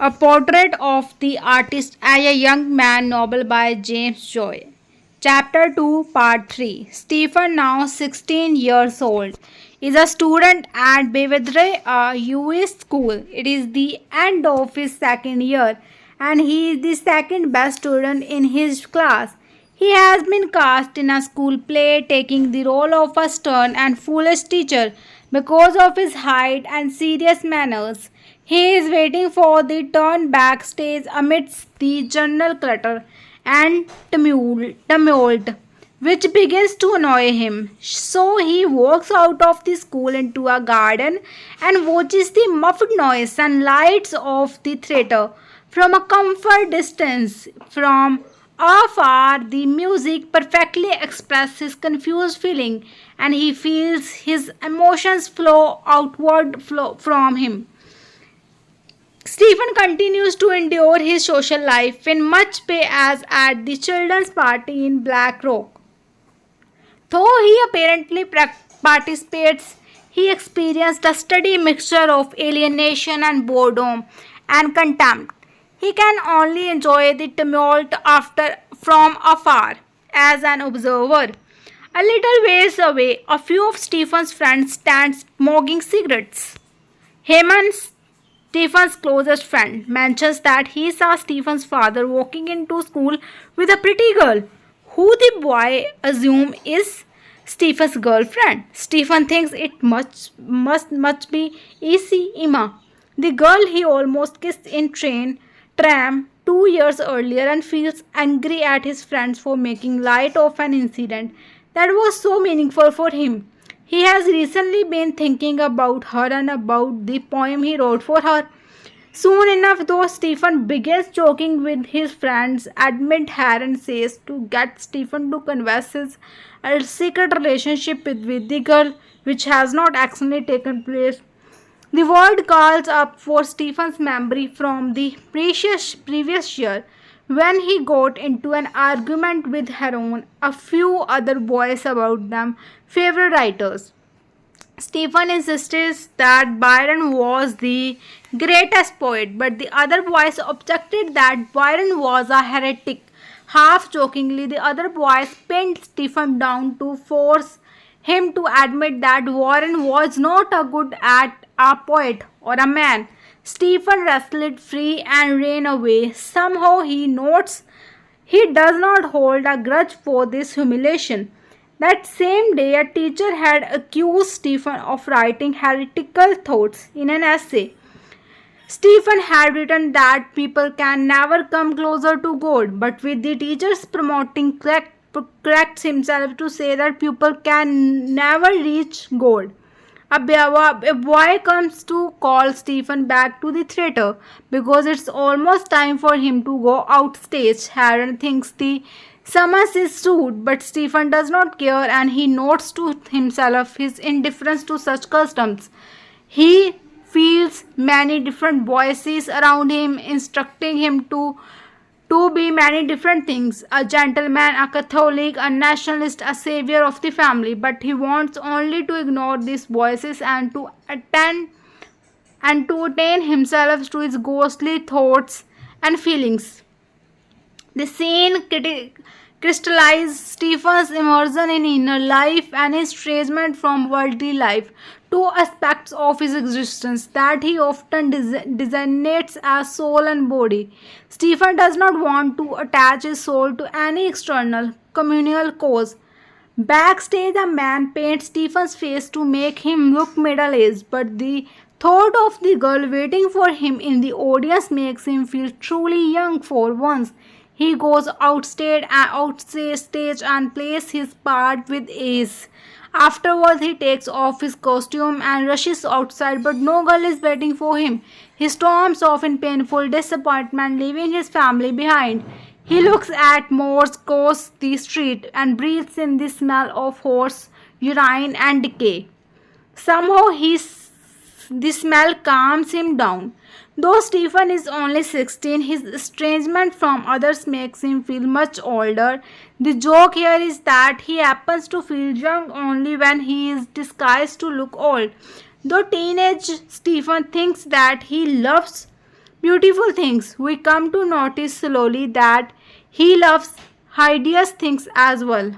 A Portrait of the Artist as a Young Man, novel by James Joyce. Chapter-2, part-3. Stephen, now 16 years old, is a student at Belvedere, a US school. It is the end of his second year, and he is the second best student in his class. He has been cast in a school play, taking the role of a stern and foolish teacher because of his height and serious manners. He is waiting for the turn backstage amidst the general clutter and tumult which begins to annoy him. So he walks out of the school into a garden and watches the muffled noise and lights of the theatre from a comfort distance. From afar, the music perfectly expresses his confused feeling, and he feels his emotions flow from him. Stephen continues to endure his social life in much pay as at the children's party in Black Rock. Though he apparently participates, he experienced a steady mixture of alienation and boredom and contempt. He can only enjoy the tumult from afar as an observer. A little ways away, a few of Stephen's friends stand smoking cigarettes. Heyman, Stephen's closest friend, mentions that he saw Stephen's father walking into school with a pretty girl, who the boy assumes is Stephen's girlfriend. Stephen thinks it must be Issy Emma, the girl he almost kissed in tram 2 years earlier, and feels angry at his friends for making light of an incident that was so meaningful for him. He has recently been thinking about her and about the poem he wrote for her. Soon enough, though, Stephen begins joking with his friends, amid Heron says to get Stephen to confess his secret relationship with the girl, which has not actually taken place. The word calls up for Stephen's memory from the previous year when he got into an argument with Heron, a few other boys about them favorite writers. Stephen insists that Byron was the greatest poet, but the other boys objected that Byron was a heretic. Half jokingly, the other boys pinned Stephen down to force him to admit that Warren was not a good at a poet or a man. Stephen wrestled free and ran away. Somehow he notes he does not hold a grudge for this humiliation. That same day, a teacher had accused Stephen of writing heretical thoughts in an essay. Stephen had written that people can never come closer to God, but with the teachers promoting corrects himself to say that people can never reach God. A boy comes to call Stephen back to the theatre because it's almost time for him to go outstage. Heron thinks the summons is rude, but Stephen does not care, and he notes to himself his indifference to such customs. He feels many different voices around him instructing him to be many different things: a gentleman, a Catholic, a nationalist, a savior of the family. But he wants only to ignore these voices and to attain himself to his ghostly thoughts and feelings. The scene crystallizes Stephen's immersion in inner life and his estrangement from worldly life, two aspects of his existence that he often designates as soul and body. Stephen does not want to attach his soul to any external communal cause. Backstage, a man paints Stephen's face to make him look middle-aged, but the thought of the girl waiting for him in the audience makes him feel truly young for once. He goes outstage and plays his part with ease. Afterwards, he takes off his costume and rushes outside, but no girl is waiting for him. He storms off in painful disappointment, leaving his family behind. He looks at Moore's cross the street and breathes in the smell of horse urine and decay. Somehow, the smell calms him down. Though Stephen is only 16, his estrangement from others makes him feel much older. The joke here is that he happens to feel young only when he is disguised to look old. Though teenage Stephen thinks that he loves beautiful things. We come to notice slowly that he loves hideous things as well.